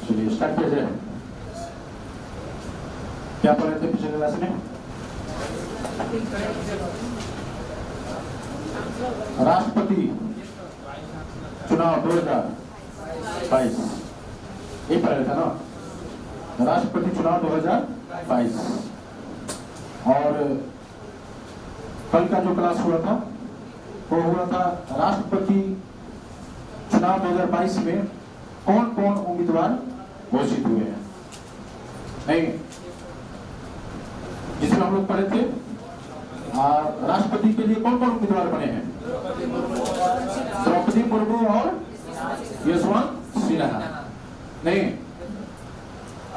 चलिए स्टार्ट किया जाए। क्या पढ़े थे पिछले क्लास में? राष्ट्रपति चुनाव 2022 ये पढ़ा था ना, राष्ट्रपति चुनाव 2022। और कल का जो क्लास हुआ था वो हुआ था राष्ट्रपति चुनाव 2022 में कौन कौन उम्मीदवार घोषित हुए हैं। नहीं, जिसमें हम लोग पढ़े थे राष्ट्रपति के लिए कौन कौन उम्मीदवार बने हैं? द्रौपदी मुर्मू और यशवंत सिन्हा। नहीं,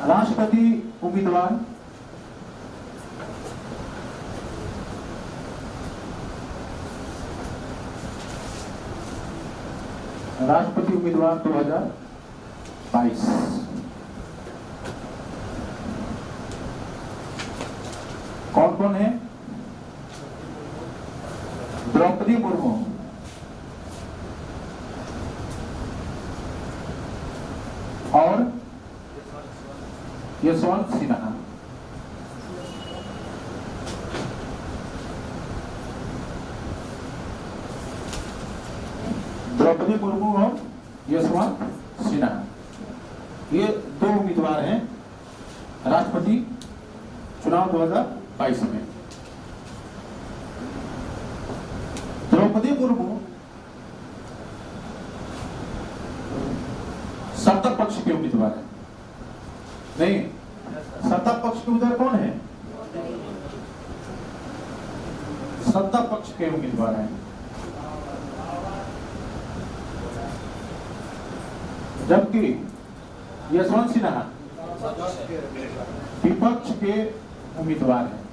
राष्ट्रपति उम्मीदवार राष्ट्रपति उम्मीदवार 2022 कौन कौन है? द्रौपदी मुर्मू, और यशवंत सिन्हा। द्रौपदी मुर्मू और यशवंत सिन्हा, ये दो उम्मीदवार हैं राष्ट्रपति चुनाव 2022 में। द्रौपदी मुर्मू सत्ता पक्ष के उम्मीदवार है। नहीं, सत्ता पक्ष के उम्मीदवार कौन है? सत्ता पक्ष के उम्मीदवार हैं। जबकि यशवंत सिन्हा विपक्ष के उम्मीदवार हैं।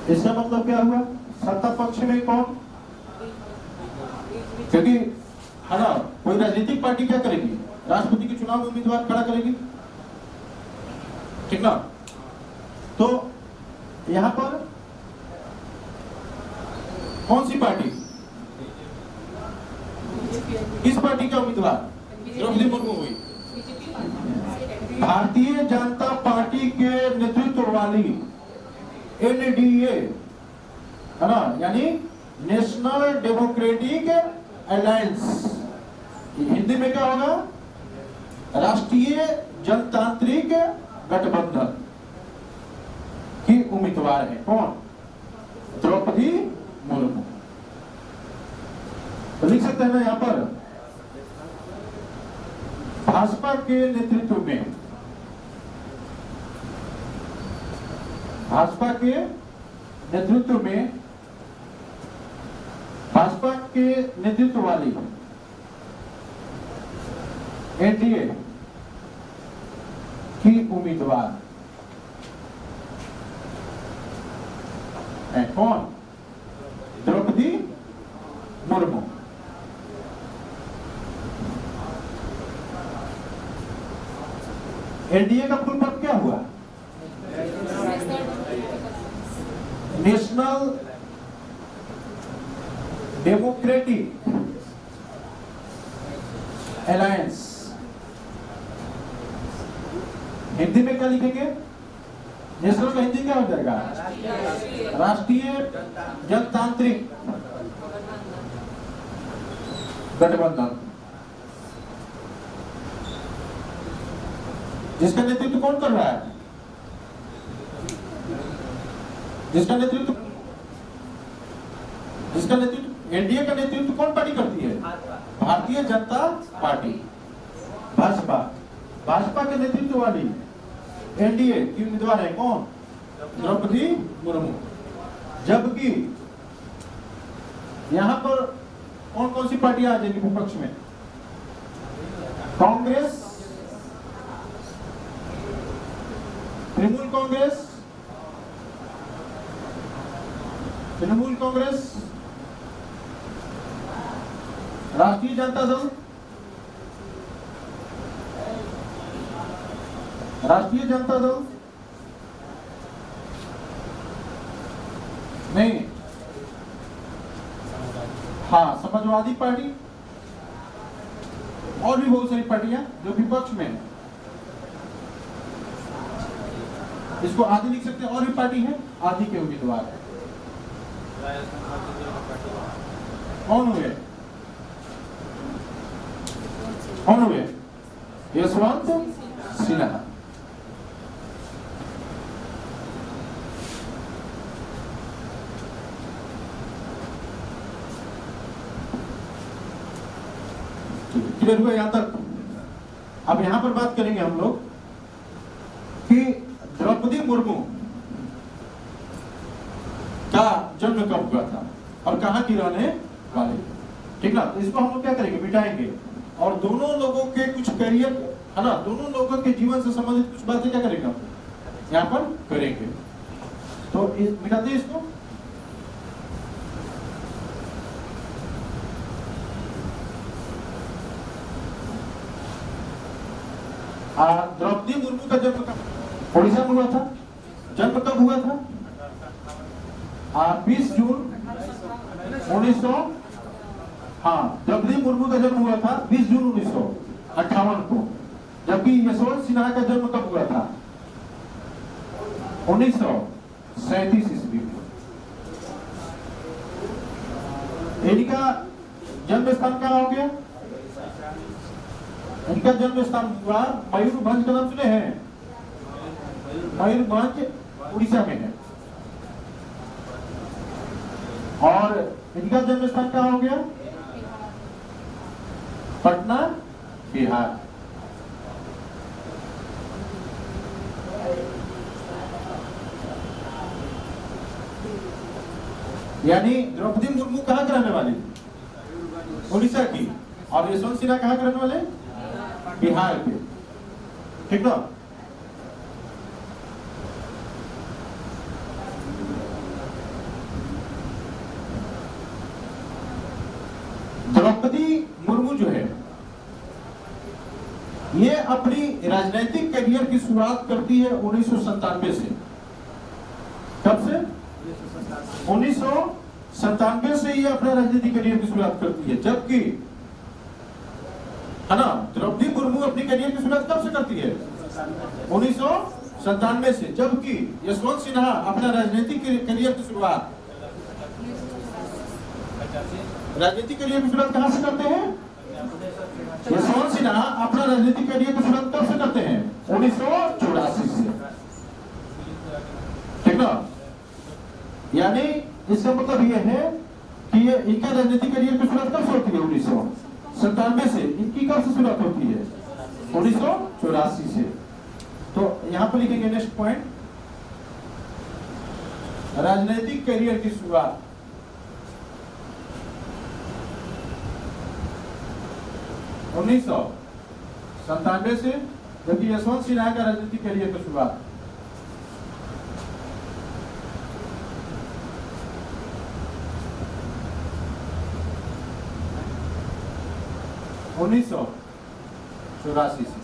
इसका मतलब क्या हुआ? सत्ता पक्ष में कौन? क्योंकि है ना, कोई राजनीतिक पार्टी क्या करेगी? राष्ट्रपति के चुनाव में उम्मीदवार खड़ा करेगी, ठीक ना? तो यहां पर कौन सी पार्टी, किस पार्टी का उम्मीदवार? द्रौपदी मुर्मू हुई। भारतीय जनता पार्टी के नेतृत्व वाली एनडीए है ना, यानी नेशनल डेमोक्रेटिक अलायंस, हिंदी में क्या होगा? राष्ट्रीय जनतांत्रिक गठबंधन की उम्मीदवार है। कौन? द्रौपदी मुर्मू। तो लिख सकते हैं ना यहां पर, भाजपा के नेतृत्व में, भाजपा के नेतृत्व में, भाजपा के नेतृत्व वाली एनडीए की उम्मीदवार है कौन? द्रौपदी मुर्मू। एनडीए का फुल फॉर्म क्या हुआ? National democratic alliance. हिंदी में क्या लिखेंगे? नेशनल का हिंदी क्या हो जाएगा? राष्ट्रीय जनतांत्रिक गठबंधन। जिसका नेतृत्व कौन कर रहा है? जिसका नेतृत्व एनडीए का नेतृत्व कौन पार्टी करती है? भारतीय जनता पार्टी, भाजपा। भाजपा के नेतृत्व वाली एनडीए की उम्मीदवार है कौन? द्रौपदी मुर्मू। जबकि यहां पर कौन कौन सी पार्टियां आ जाएगी विपक्ष में? कांग्रेस, तृणमूल कांग्रेस, तृणमूल कांग्रेस, राष्ट्रीय जनता दल, राष्ट्रीय जनता दल नहीं, हाँ, समाजवादी पार्टी और भी बहुत सारी पार्टियां जो विपक्ष में है। इसको आदि लिख सकते हैं, और भी पार्टी है, आदि के उम्मीदवार है। कौन हुए? कौन हुए? यशवंत सिन्हा। क्लियर हुआ यहां तक? अब यहां पर बात करेंगे हम लोग कि द्रौपदी मुर्मू का जन्म कब हुआ था और कहां की रहने वाली, ठीक ना? तो इसको हम लोग क्या करेंगे, मिटाएंगे, और दोनों लोगों के कुछ करियर है ना, दोनों लोगों के जीवन से संबंधित कुछ बातें क्या करेंगे हम यहाँ पर करेंगे। तो मिटाते हैं इसको। द्रौपदी मुर्मू का जन्म कब उड़ीसा में हुआ था? जन्म कब हुआ था? 20 जून 1900। हाँ, द्रौपदी मुर्मू का जन्म हुआ था 20 जून 1958 को, जबकि यशवंत सिन्हा का जन्म कब हुआ था? 1937 ईस्वी में। इनका जन्म स्थान कहाँ हो गया? इनका जन्म स्थान हुआ मयूरभंज का नाम सुने हैं? मयूरभंज उड़ीसा में है। और इनका जन्म स्थान कहाँ हो गया? पटना, बिहार। यानी द्रौपदी मुर्मू कहाँ के रहने वाली? उड़ीसा की। और यशवंत सिन्हा कहाँ के रहने वाले? बिहार के, ठीक ना? द्रौपदी मुर्मू जो है ये अपनी राजनीतिक करियर की शुरुआत करती है 1997 से। कब से? 1997 से ये अपना राजनीतिक करियर की शुरुआत करती है। जबकि है ना, द्रौपदी मुर्मू अपनी करियर की शुरुआत कब से करती है? 1997 से। जबकि यशवंत सिन्हा अपना राजनीतिक करियर की शुरुआत कहां से करते हैं? यशवंत सिन्हा अपना राजनीतिक करियर की शुरुआत कब से करते हैं? 1984 से, ठीक ना? यानी इसका मतलब यह है कि ये इनका राजनीतिक करियर की शुरुआत कब से होती है? 1997 से। इनकी कब से शुरुआत होती है? 1984 से। तो यहां पर लिखेंगे नेक्स्ट पॉइंट, राजनीतिक करियर की शुरुआत 1997 से, जबकि यशवंत सिन्हा का राजनीतिक करियर की शुरुआत 1984 से।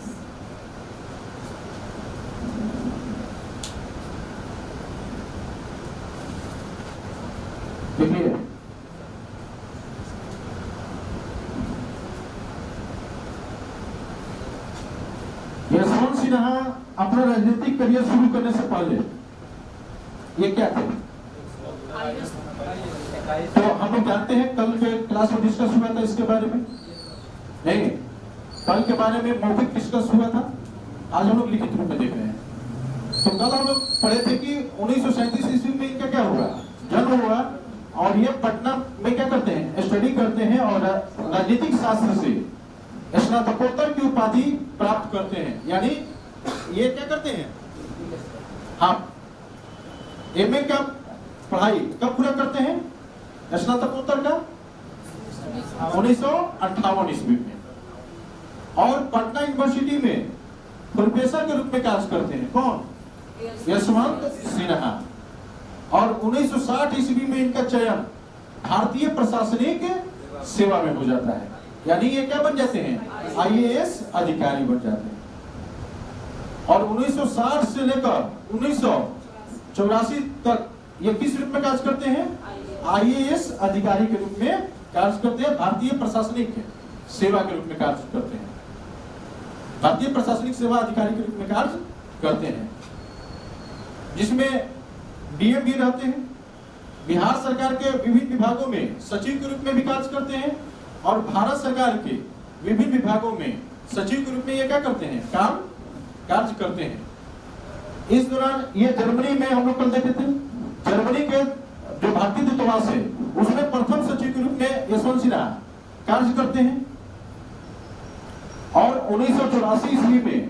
देखिए यशवंत सिन्हा अपना राजनीतिक करियर शुरू करने से पहले ये क्या थे? तो हम लोग जानते हैं, कल के क्लास में डिस्कस हुआ था इसके बारे में। नहीं, कल के बारे में मौखिक डिस्कस हुआ था, आज हम लोग लिखित रूप में देख रहे हैं। तो कल हम लोग पढ़े थे कि 1937 ईस्वी में इनका क्या हुआ? जन्म हुआ, और ये पटना में क्या करते हैं? स्टडी करते हैं और राजनीतिक शास्त्र से स्नातकोत्तर की उपाधि प्राप्त करते हैं। यानी ये क्या करते हैं? हाँ, एमए का पढ़ाई कब पूरा करते हैं? स्नातकोत्तर का 1958 ईस्वी में। और पटना यूनिवर्सिटी में प्रोफेसर के रूप में कार्य करते हैं। कौन? यशवंत सिन्हा। और 1960 ईस्वी में इनका चयन भारतीय प्रशासनिक सेवा में हो जाता है। यानी ये क्या बन जाते हैं? आईएएस अधिकारी बन जाते हैं। और 1960 से लेकर 1984 तक ये किस रूप में कार्य करते हैं? आईएएस अधिकारी के रूप में कार्य करते हैं, भारतीय प्रशासनिक सेवा के रूप में कार्य करते हैं, भारतीय प्रशासनिक सेवा अधिकारी के रूप में कार्य करते हैं, जिसमें डीएम भी रहते हैं। बिहार सरकार के विभिन्न विभागों में सचिव के रूप में भी कार्य करते हैं और भारत सरकार के विभिन्न विभागों में सचिव के रूप में ये क्या करते हैं, काम कार्य करते हैं। इस दौरान ये जर्मनी में हम लोग कल देखे थे, जर्मनी के जो भारतीय दूतावास है उसमें प्रथम सचिव के रूप में यशवंत सिन्हा कार्य करते हैं और 1984 ईस्वी में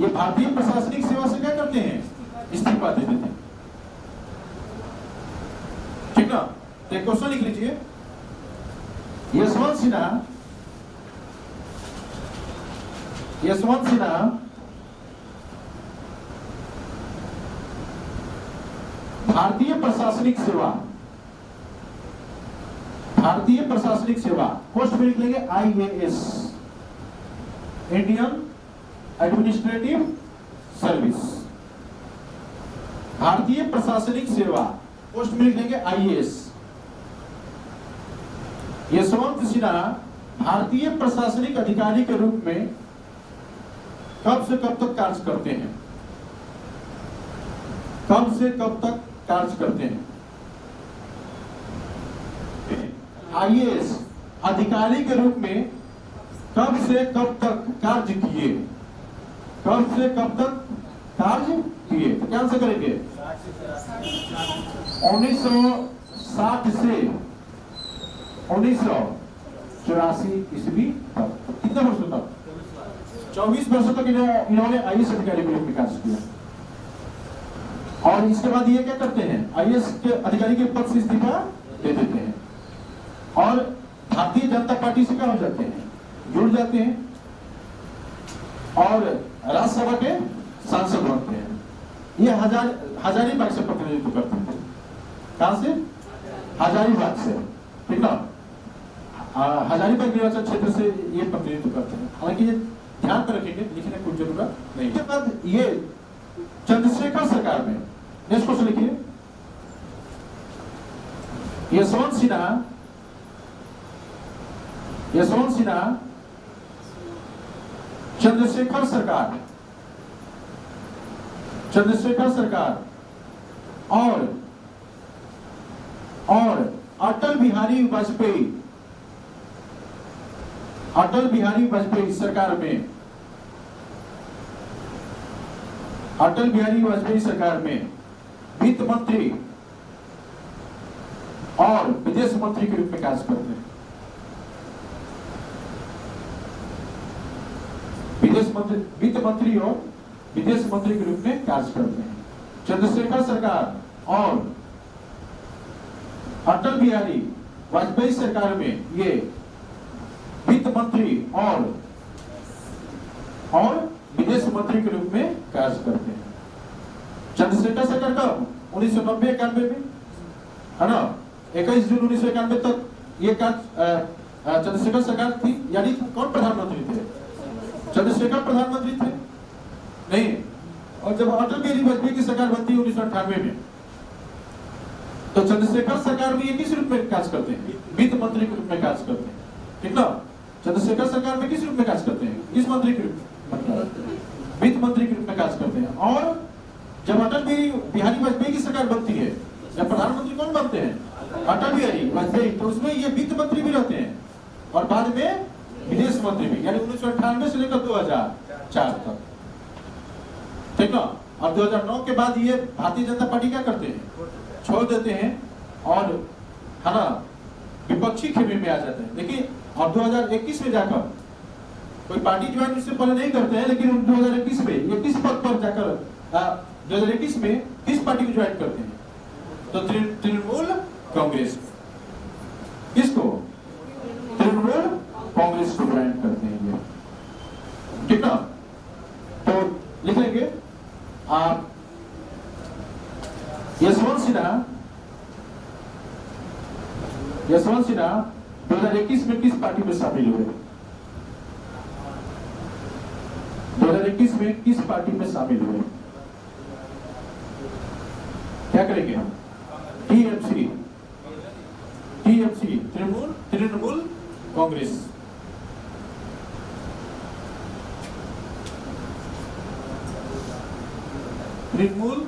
ये भारतीय प्रशासनिक सेवा से क्या करते हैं, इस्तीफा दे देते हैं। ठीक ना, तो एक क्वेश्चन लिख लीजिए, यशवंत सिन्हा भारतीय प्रशासनिक सेवा पोस्ट में लिख लेंगे IAS, इंडियन एडमिनिस्ट्रेटिव सर्विस। भारतीय प्रशासनिक सेवा पोस्ट में लिख लेंगे IAS। यशवंत सिन्हा भारतीय प्रशासनिक अधिकारी के रूप में कब से कब तक कार्य करते हैं, कब से कब तक कार्य करते हैं। IAS अधिकारी के रूप में कब से कब तक कार्य किए, कब से कब तक कार्य किए, तो क्या आंसर करेंगे, 1960 से 1984 ईस्वी तक। कितने वर्षों तक, 24 वर्षों तक इन्होंने IAS अधिकारी के रूप में कार्य किया। और इसके बाद ये क्या करते हैं, IAS के अधिकारी के पद से इस्तीफा दे देते हैं और भारतीय जनता पार्टी से क्या हो जाते हैं, जुड़ जाते हैं और राज्यसभा के सांसद बनते हैं। ये हजारीबाग से प्रतिनिधित्व करते हैं। कहां से, हजारीबाग से, ठीक ना, हजारीबाग निर्वाचन क्षेत्र से ये प्रतिनिधित्व करते हैं। हालांकि ये ध्यान पर रखेंगे, लिखने की कोई जरूरत नहीं। इसके बाद ये चंद्रशेखर सरकार में, नेक्स्ट क्वेश्चन लिखिए, यशवंत सिन्हा चंद्रशेखर सरकार और अटल बिहारी वाजपेयी सरकार में वित्त मंत्री और विदेश मंत्री के रूप में कार्य करते हैं। वित्त मंत्री और विदेश मंत्री के रूप में कार्य करते हैं। चंद्रशेखर सरकार और अटल बिहारी वाजपेयी सरकार में ये वित्त मंत्री और विदेश मंत्री के रूप में कार्य करते हैं। चंद्रशेखर सरकार कब, 1990-91 में, है ना, 21 जून 1991 तक ये चंद्रशेखर सरकार थी। यानी कौन प्रधानमंत्री थे, चंद्रशेखर प्रधानमंत्री थे नहीं। और जब अटल बिहारी वाजपेयी की सरकार बनती है 1998 में, तो चंद्रशेखर सरकार में ये किस रूप में कार्य करते हैं, वित्त मंत्री के रूप में कार्य करते हैं। ठीक ना, चंद्रशेखर सरकार में किस रूप में कार्य करते हैं, किस मंत्री के रूप में, वित्त मंत्री के रूप में कार्य करते हैं। और जब अटल बिहारी वाजपेयी की सरकार बनती है, जब प्रधानमंत्री कौन बनते हैं, अटल बिहारी वाजपेयी, तो उसमें ये वित्त मंत्री भी रहते हैं और बाद में विदेश मंत्री भी, यानी 1998 से लेकर 2004 तक। ठीक ना, और 2009 के बाद ये भारतीय जनता पार्टी क्या करते हैं, छोड़ देते हैं और, है ना, विपक्षी खेमे में आ जाते हैं। देखिए, और 2021 में जाकर कोई पार्टी ज्वाइन इससे पहले नहीं करते हैं, लेकिन 2021 में ये किस पद पर जाकर 2021 में किस पार्टी को ज्वाइन करते हैं, तो तृणमूल कांग्रेस। किसको, तृणमूल कांग्रेस को ज्वाइन करते हैं ये। ठीक ना, तो लिख लेंगे आप, यशवंत सिन्हा 2021 में किस पार्टी में शामिल हुए, 2021 में किस पार्टी में शामिल हुए, क्या करेंगे हम, टीएमसी, तृणमूल तृणमूल कांग्रेस। तृणमूल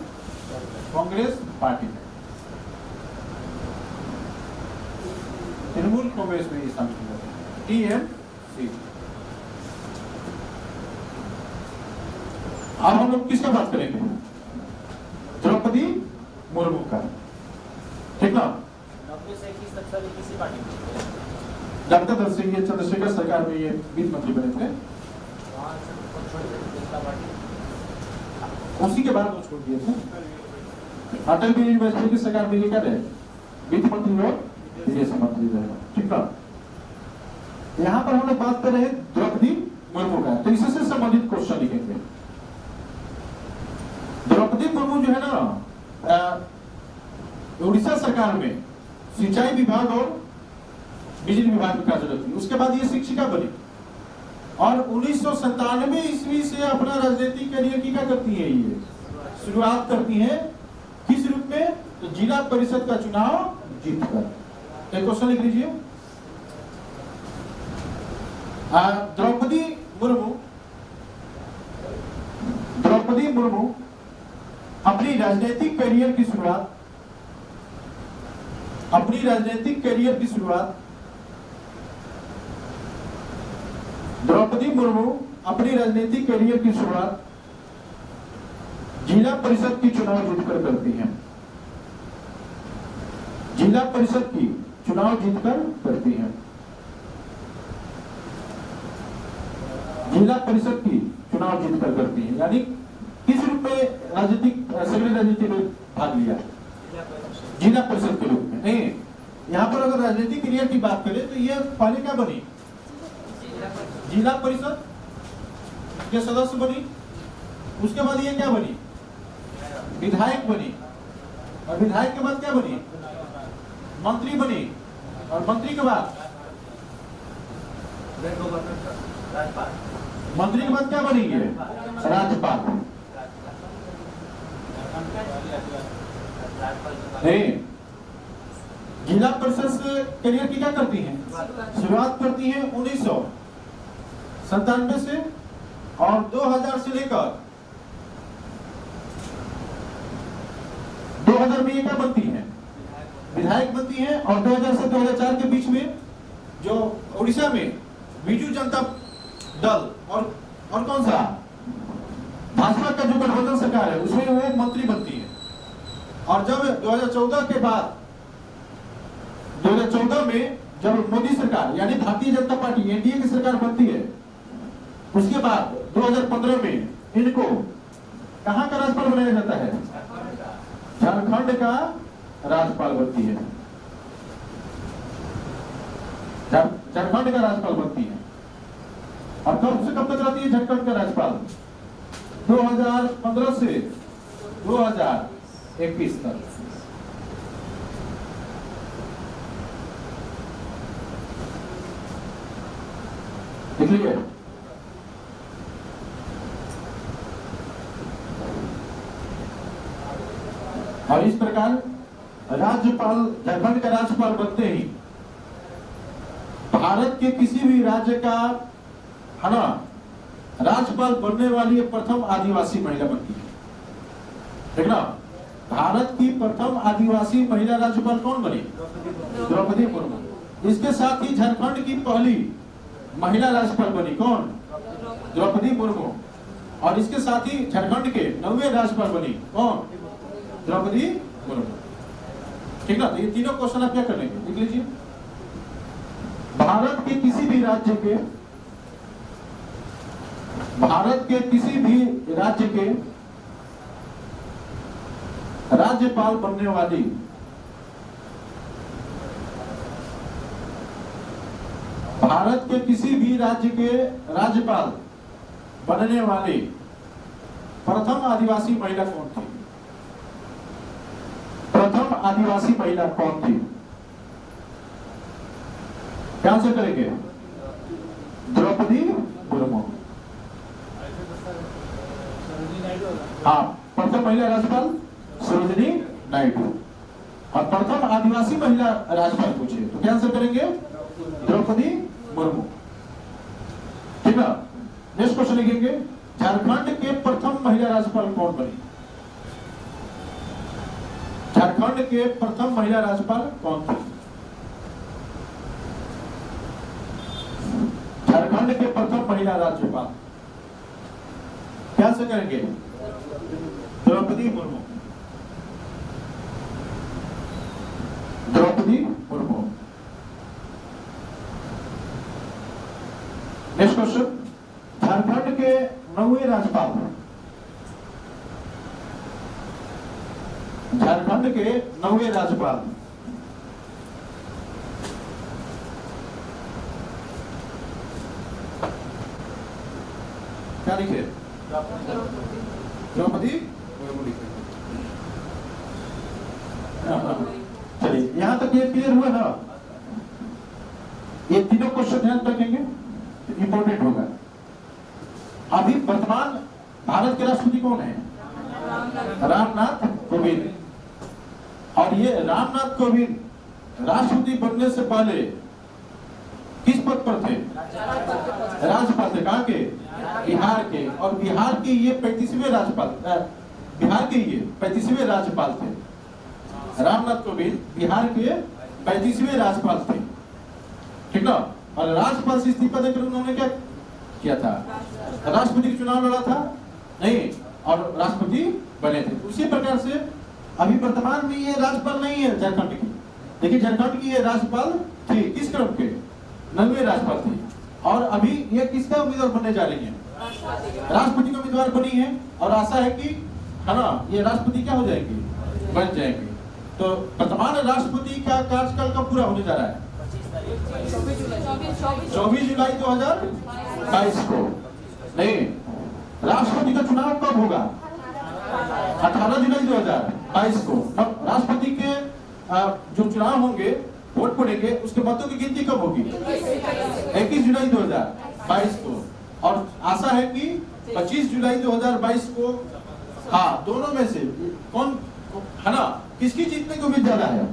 कांग्रेस पार्टी में, तृणमूल कांग्रेस में ये शामिल है, टीएमसी। अब हम लोग किसका बात करेंगे? द्रौपदी मुर्मू का, ठीक ना? 90 से 21 तक सर किसी पार्टी में डॉक्टर चंद्रशेखर सरकार में ये वित्त मंत्री बने थे, उसी के बाद वो छोड़ दिए थे। अटल बिहारी वाजपेयी की सरकार में ये क्या रहे? वित्त मंत्री और विदेश मंत्री रहे, ठीक ना? यहाँ पर हम लोग बात कर रहे हैं द्रौपदी मुर्मू का, तो इससे संबंधित क्वेश्चन लिखेंगे। द्रौपदी मुर्मू जो है ना, उड़ीसा सरकार में सिंचाई विभाग और बिजली विभाग में कार्यरत थी। उसके बाद ये शिक्षिका बनी और 1997 ईस्वी से अपना राजनीतिक करियर की क्या करती है, ये शुरुआत करती है। किस रूप में? तो जिला परिषद का चुनाव जीतकर। एक क्वेश्चन लिख लीजिए। द्रौपदी मुर्मू अपनी राजनीतिक करियर की शुरुआत द्रौपदी मुर्मू अपनी राजनीतिक करियर की शुरुआत जिला परिषद की चुनाव जीतकर करती हैं। जिला परिषद की चुनाव जीतकर करती हैं। जिला परिषद की चुनाव जीतकर करती हैं, यानी किस रूप में राजनीति में भाग लिया? जिला परिषद के रूप में। नहीं, यहाँ पर अगर राजनीतिक करियर की बात करें तो ये पहले क्या बनी? जिला परिषद के सदस्य बनी। उसके बाद ये क्या बनी? विधायक बनी। और विधायक के बाद क्या बनी? मंत्री बनी। और मंत्री के बाद क्या बनी? ये राज्यपाल। जिला परिषद से करियर की क्या करती हैं? शुरुआत करती हैं 1997 से, और 2000 से लेकर 2000 में ये क्या बनती है? विधायक बनती है। और 2000 से 2004 के बीच में जो उड़ीसा में बीजू जनता दल और कौन सा भाजपा का जो गठबंधन सरकार है उसमें वो मंत्री बनती है। और जब 2014 के बाद 2014 में जब मोदी सरकार यानी भारतीय जनता पार्टी एनडीए की सरकार बनती है, उसके बाद 2015 में इनको कहां का राज्यपाल बनाया जाता है? झारखंड का राज्यपाल बनती है। झारखंड का राज्यपाल बनती है। और कब से कब तक रहती है झारखंड का राज्यपाल? 2015 से 2021 तक। देख लीजिए। और इस प्रकार राज्यपाल, झारखंड का राज्यपाल बनते ही भारत के किसी भी राज्य का है ना राज्यपाल बनने वाली प्रथम आदिवासी महिला बनती है, ठीक ना? भारत की प्रथम आदिवासी महिला राज्यपाल कौन बनी? द्रौपदी मुर्मू। इसके साथ ही झारखंड की पहली महिला राज्यपाल बनी कौन? द्रौपदी मुर्मू। और इसके साथ ही झारखंड के 9वें राज्यपाल बनी कौन? द्रौपदी मुर्मू, ठीक ना? तो ये तीनों क्वेश्चन आप क्या कर लेंगे, देख लीजिए। भारत के किसी भी राज्य के राज्यपाल बनने वाली भारत के किसी भी राज्य के राज्यपाल बनने वाली प्रथम आदिवासी महिला कौन थी? प्रथम आदिवासी महिला कौन थी? क्या से करेंगे? द्रौपदी मुर्मू। हाँ, प्रथम महिला राज्यपाल सरोजिनी नायडू। और प्रथम आदिवासी महिला राज्यपाल पूछे तो क्या आंसर करेंगे? द्रौपदी मुर्मू। ठीक है, नेक्स्ट क्वेश्चन लिखेंगे, झारखंड के प्रथम महिला राज्यपाल कौन बनी? झारखंड के प्रथम महिला राज्यपाल कौन थी? झारखंड के प्रथम महिला राज्यपाल क्या से करेंगे? द्रौपदी मुर्मू। द्रौपदी मुर्मू। नेक्स्ट क्वेश्चन, झारखंड के 9वें राज्यपाल, झारखंड के 9वें राज्यपाल क्या लिखे? द्रौपदी मुर्मू लिखे। चलिए, यहां तक ये क्लियर हुआ ना? ये तीनों क्वेश्चन ध्यान रखेंगे, इंपॉर्टेंट होगा। अभी वर्तमान भारत के राष्ट्रपति कौन है? रामनाथ कोविंद। और ये रामनाथ कोविंद राष्ट्रपति बनने से पहले किस पद पर थे? राज्यपाल थे। कहां के? बिहार के। और बिहार के ये 35वें राज्यपाल, बिहार के ये 35वें राज्यपाल थे। रामनाथ कोविंद बिहार के 35वें राज्यपाल थे। ठीक ना? और राज्यपाल से इस्तीफा देकर उन्होंने क्या किया था? राष्ट्रपति का चुनाव लड़ा था नहीं, और राष्ट्रपति बने थे। उसी प्रकार से अभी वर्तमान में ये राज्यपाल नहीं है झारखंड की। देखिए, झारखंड की ये राज्यपाल थी किस क्रम के? 9वें राज्यपाल थी। और अभी ये किसका उम्मीदवार बनने जा रही है? राष्ट्रपति का उम्मीदवार बनी है। और आशा है कि, है ना, ये राष्ट्रपति क्या हो जाएंगे? बन जाएंगे। तो वर्तमान राष्ट्रपति का कार्यकाल कब पूरा होने जा रहा है? 24 जुलाई 2022 को। नहीं, राष्ट्रपति का चुनाव कब होगा? 18 जुलाई 2022 को। अब राष्ट्रपति के जो चुनाव होंगे, वोट पड़ेंगे, उसके मतों की गिनती कब होगी? 21 जुलाई 2022 को। और आशा है कि 25 जुलाई 2022 को, हाँ, दोनों में से कौन, है ना, किसकी जीतने की उम्मीद ज्यादा है?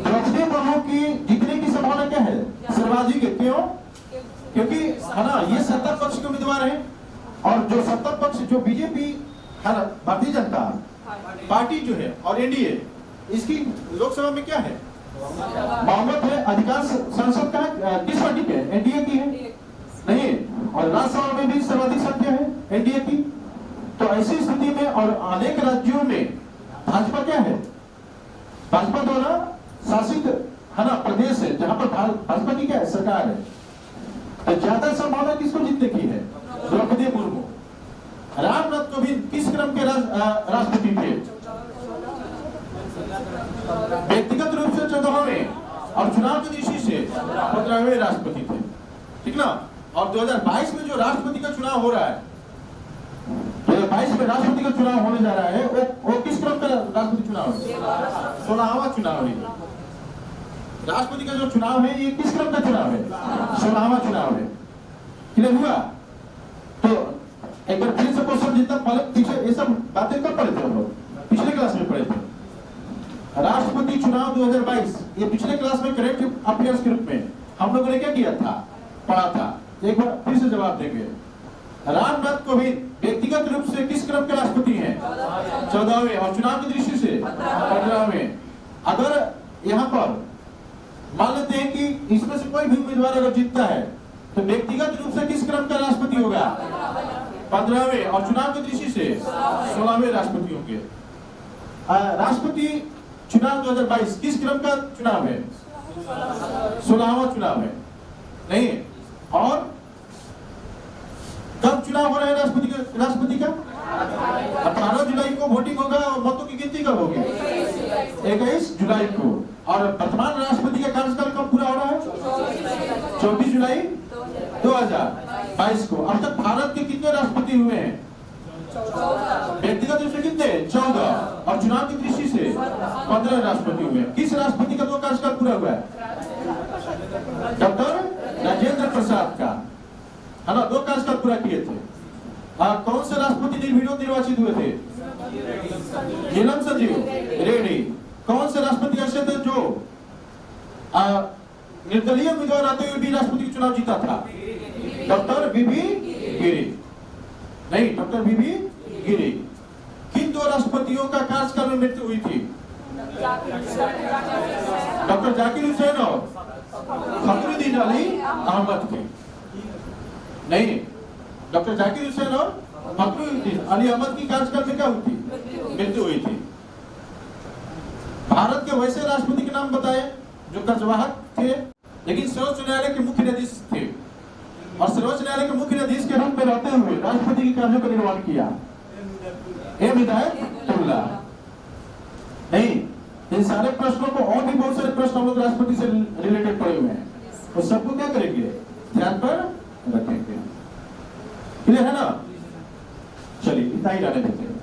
द्रौपदी मुर्मू की जीतने की संभावना क्या है? सर्वाधिक है। क्यों? क्योंकि, है ना, ये सत्ता पक्ष के उम्मीदवार हैं। और जो सत्ता पक्ष, जो बीजेपी है ना, भारतीय जनता पार्टी जो है, और एनडीए, इसकी लोकसभा में क्या है? बहुमत है। अधिकांश सांसद का किस पार्टी के? एनडीए की है नहीं। और राज्यसभा में भी सर्वाधिक संख्या है एनडीए की। तो ऐसी स्थिति में, और अनेक राज्यों में भाजपा क्या है? भाजपा द्वारा शासित, है ना, प्रदेश है, जहां पर भाजपा की क्या है? सरकार है। तो ज्यादा संभावना किसको जीतने की है? द्रौपदी मुर्मू। रामनाथ कोविंद किस क्रम के राष्ट्रपति थे? व्यक्तिगत रूप से 14वें, और चुनाव की दृष्टि से 15वें राष्ट्रपति थे। ठीक ना? और 2022 में जो राष्ट्रपति का चुनाव हो रहा है, 2022 में राष्ट्रपति का चुनाव होने जा रहा है, वो किस क्रम का राष्ट्रपति चुनाव है? 16वां चुनाव है। राष्ट्रपति का जो चुनाव है, ये किस क्रम का चुनाव है? 16वां चुनाव है। क्लियर हुआ? तो एक बार फिर से क्वेश्चन, जितना पहले पीछे ये सब बातें कब पढ़े थे हम लोग? पिछले क्लास में पढ़े थे। राष्ट्रपति चुनाव 2022, ये पिछले क्लास में करेंट अफेयर्स के रूप में हम लोगों ने क्या किया था? पढ़ा था। एक बार फिर से जवाब देंगे। रामनाथ कोविंद व्यक्तिगत रूप से किस क्रम के राष्ट्रपति हैं? 14वें। और चुनाव की दृष्टि से 15वें। अगर यहाँ पर मान लेते हैं कि इसमें से कोई भी उम्मीदवार अगर जीतता है, तो व्यक्तिगत रूप से किस क्रम का राष्ट्रपति होगा? 15वें। और चुनाव की दृष्टि से 16वें राष्ट्रपति होंगे। राष्ट्रपति चुनाव 2022 किस क्रम का चुनाव है? 16वां चुनाव है नहीं। और कब चुनाव हो रहा है राष्ट्रपति का? 18 जुलाई को वोटिंग होगा। और मतों की गिनती कब होगी? 21 जुलाई को। और वर्तमान राष्ट्रपति का कार्यकाल कब पूरा हो रहा है? 24 जुलाई 2022 को। अब तक भारत के कितने राष्ट्रपति हुए हैं? व्यक्तिगत रूप से कितने? 14। और चुनाव की दृष्टि से 15 राष्ट्रपति हुए। किस राष्ट्रपति का 2 कार्यकाल पूरा हुआ है? डॉक्टर राजेंद्र प्रसाद का, है ना, 2 कार्यकाल पूरा किए थे। कौन से राष्ट्रपति निर्विरोध निर्वाचित हुए थे? नीलम संजीव रेड्डी। कौन से राष्ट्रपति ऐसे थे जो निर्दलीय उम्मीदवार आते हुए भी राष्ट्रपति चुनाव जीता था? डॉक्टर बीबी गिरी। नहीं, डॉक्टर बीबी गिरी। किन दो राष्ट्रपतियों का कार्यकाल में मृत्यु हुई थी? डॉक्टर जाकिर हुसैन और फखरुद्दीन अली अहमद के। नहीं, डॉक्टर जाकिर हुसैन और फखरुद्दीन अली अहमद की कार्यकाल में क्या हुई थी? मृत्यु हुई थी। भारत के वैसे राष्ट्रपति के नाम बताए जो कर्जवाहक थे लेकिन सर्वोच्च न्यायालय के मुख्य न्यायाधीश थे और सर्वोच्च न्यायालय के मुख्य न्यायाधीश के रूप में रहते हुए राष्ट्रपति के कार्यों का निर्वहन किया। एम हिदायतुल्लाह। नहीं, इन सारे प्रश्नों को और भी बहुत सारे प्रश्न हम लोग राष्ट्रपति से रिलेटेड पड़े हुए हैं, उस सबको क्या करेंगे? ध्यान पर रखेंगे। क्लियर है ना? चलिए, इतना ही रहने देते हैं।